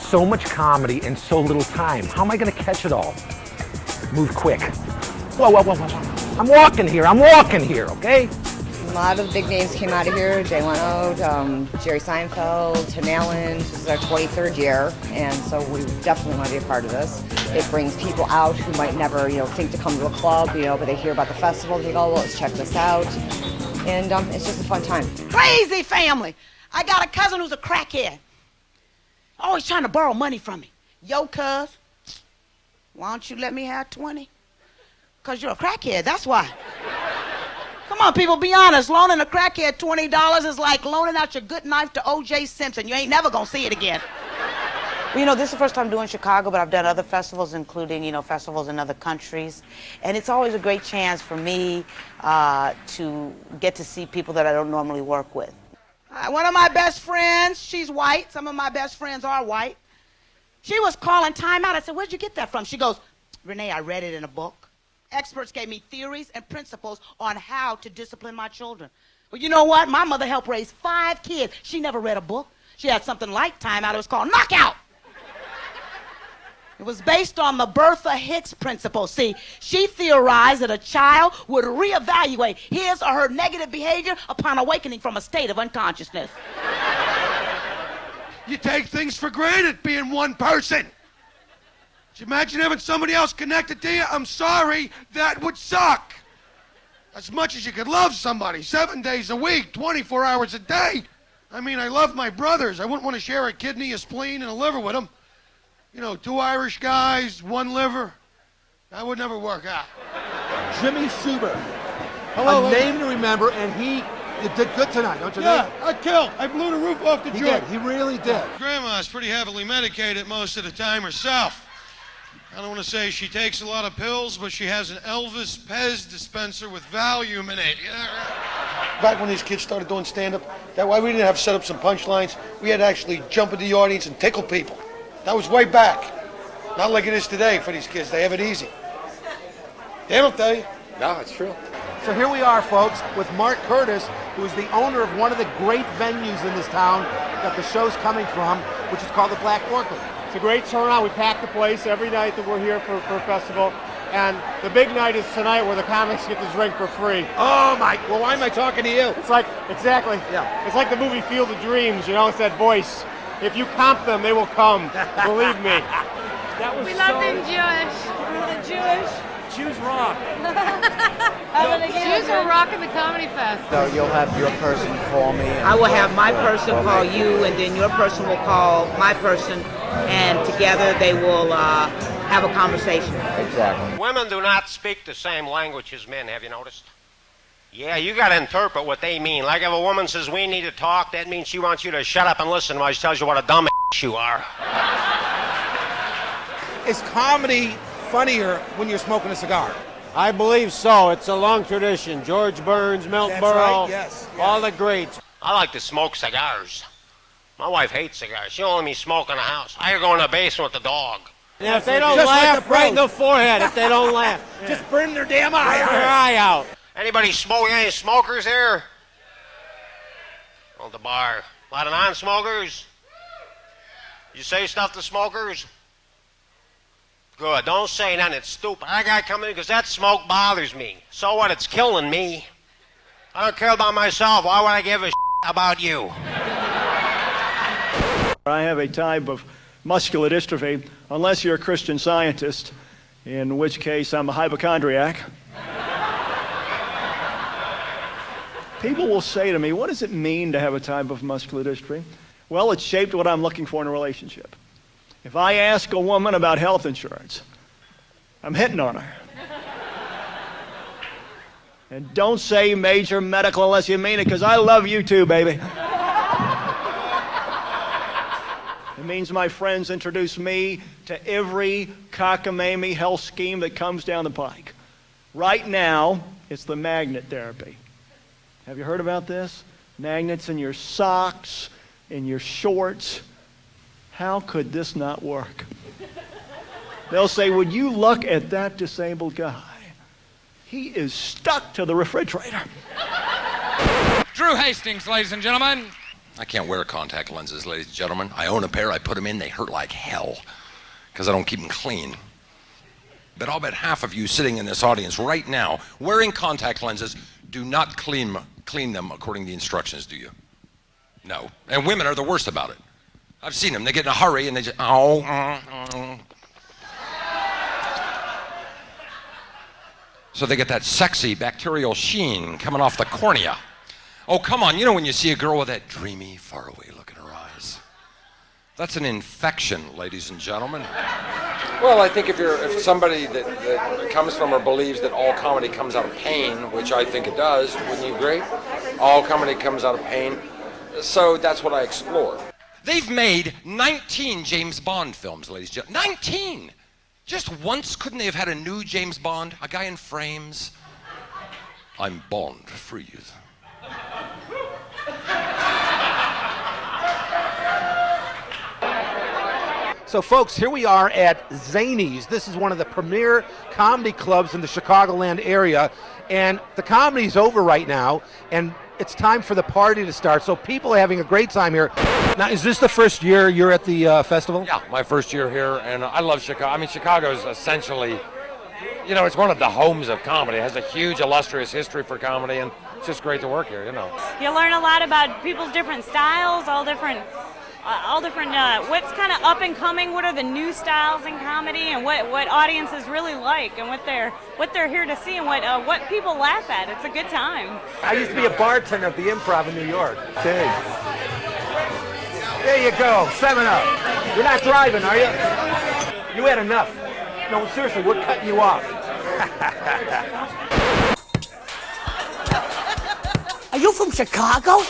So much comedy in so little time. How am I going to catch it all? Move quick. Whoa, whoa, whoa, whoa, whoa. I'm walking here, okay? A lot of big names came out of here. Jay Leno, Jerry Seinfeld, Tim Allen. This is our 23rd year, and so we definitely want to be a part of this. It brings people out who might never, think to come to a club, but they hear about the festival. They go, well, let's check this out. And it's just a fun time. Crazy family. I got a cousin who's a crackhead. Always trying to borrow money from me. Yo, cuz, why don't you let me have 20? Because you're a crackhead, that's why. Come on, people, be honest. Loaning a crackhead $20 is like loaning out your good knife to O.J. Simpson. You ain't never gonna see it again. Well, this is the first time doing Chicago, but I've done other festivals, including, festivals in other countries. And it's always a great chance for me to get to see people that I don't normally work with. One of my best friends, she's white. Some of my best friends are white. She was calling time out. I said, where'd you get that from? She goes, Renee, I read it in a book. Experts gave me theories and principles on how to discipline my children. Well, you know what? My mother helped raise 5 kids. She never read a book. She had something like Time Out. It was called Knockout. It was based on the Bertha Hicks principle. See, she theorized that a child would reevaluate his or her negative behavior upon awakening from a state of unconsciousness. You take things for granted being one person. Could you imagine having somebody else connected to you? I'm sorry, that would suck. As much as you could love somebody 7 days a week, 24 hours a day. I mean, I love my brothers. I wouldn't want to share a kidney, a spleen, and a liver with them. 2 Irish guys, 1 liver. That would never work out. Jimmy Suber. Hello. A name to remember, and you did good tonight, don't you think? Yeah, I killed. I blew the roof off the He joint. did. He really did. Grandma's pretty heavily medicated most of the time herself. I don't want to say she takes a lot of pills, but she has an Elvis Pez dispenser with Valium in it. Back when these kids started doing stand-up, that why we didn't have set up some punchlines. We had to actually jump into the audience and tickle people. That was way back. Not like it is today for these kids. They have it easy. They don't tell you. No, it's true. So here we are, folks, with Mark Curtis, who is the owner of one of the great venues in this town that the show's coming from, which is called the Black Orchid. It's a great turnout. We pack the place every night that we're here for a festival. And the big night is tonight where the comics get to drink for free. Oh, my. Well, why am I talking to you? It's like, exactly. Yeah. It's like the movie Field of Dreams, It's that voice. If you comp them, they will come. Believe me. That was love being Jewish. We're Jewish. Jews rock. Jews are rocking the comedy fest. So you'll have your person call me. I will have my person call you, and then your person will call my person, and together they will have a conversation. Exactly. Women do not speak the same language as men, have you noticed? Yeah, you got to interpret what they mean. Like if a woman says, we need to talk, that means she wants you to shut up and listen while she tells you what a dumb you are. Is comedy funnier when you're smoking a cigar? I believe so. It's a long tradition. George Burns, Milton Berle, right, yes. all the greats. I like to smoke cigars. My wife hates cigars. She don't let me smoke in the house. I go in the basement with the dog. And if they don't Just like laugh, the right in pros. the forehead if they don't laugh. Just burn their damn Burn eye their out. eye out. Anybody smoke? Any smokers here? On the bar. A lot of non-smokers? You say stuff to smokers? Good. Don't say nothing. It's stupid. I got to come in because that smoke bothers me. So what? It's killing me. I don't care about myself. Why would I give a about you? I have a type of muscular dystrophy, unless you're a Christian Scientist, in which case I'm a hypochondriac. People will say to me, what does it mean to have a type of muscular dystrophy? Well, it's shaped what I'm looking for in a relationship. If I ask a woman about health insurance, I'm hitting on her. And don't say major medical unless you mean it, because I love you too, baby. It means my friends introduce me to every cockamamie health scheme that comes down the pike. Right now, it's the magnet therapy. Have you heard about this? Magnets in your socks, in your shorts. How could this not work? They'll say, would you look at that disabled guy? He is stuck to the refrigerator. Drew Hastings, ladies and gentlemen. I can't wear contact lenses, ladies and gentlemen. I own a pair, I put them in, they hurt like hell because I don't keep them clean. But I'll bet half of you sitting in this audience right now wearing contact lenses do not clean them according to the instructions, do you? No. And women are the worst about it. I've seen them. They get in a hurry and they just, So they get that sexy bacterial sheen coming off the cornea. Oh, come on, you know when you see a girl with that dreamy, faraway look in her eyes? That's an infection, ladies and gentlemen. Well, I think if somebody that comes from or believes that all comedy comes out of pain, which I think it does, wouldn't you agree? All comedy comes out of pain. So that's what I explore. They've made 19 James Bond films, ladies and gentlemen. 19! Just once, couldn't they have had a new James Bond? A guy in frames? I'm Bond for you. So folks, here we are at Zanies. This is one of the premier comedy clubs in the Chicagoland area, and the comedy's over right now, and it's time for the party to start. So people are having a great time here. Now, is this the first year you're at the festival? Yeah, my first year here, and I love Chicago. I mean, Chicago's essentially, you know, it's one of the homes of comedy. It has a huge, illustrious history for comedy, and it's just great to work here, you know. You learn a lot about people's different styles, all different what's kind of up and coming, what are the new styles in comedy, and what audiences really like, and what they're here to see, and what people laugh at. It's a good time. I used to be a bartender at the Improv in New York. Okay. There you go, 7-Up. You're not driving, are you? You had enough. No, seriously, we're cutting you off. Are you from Chicago?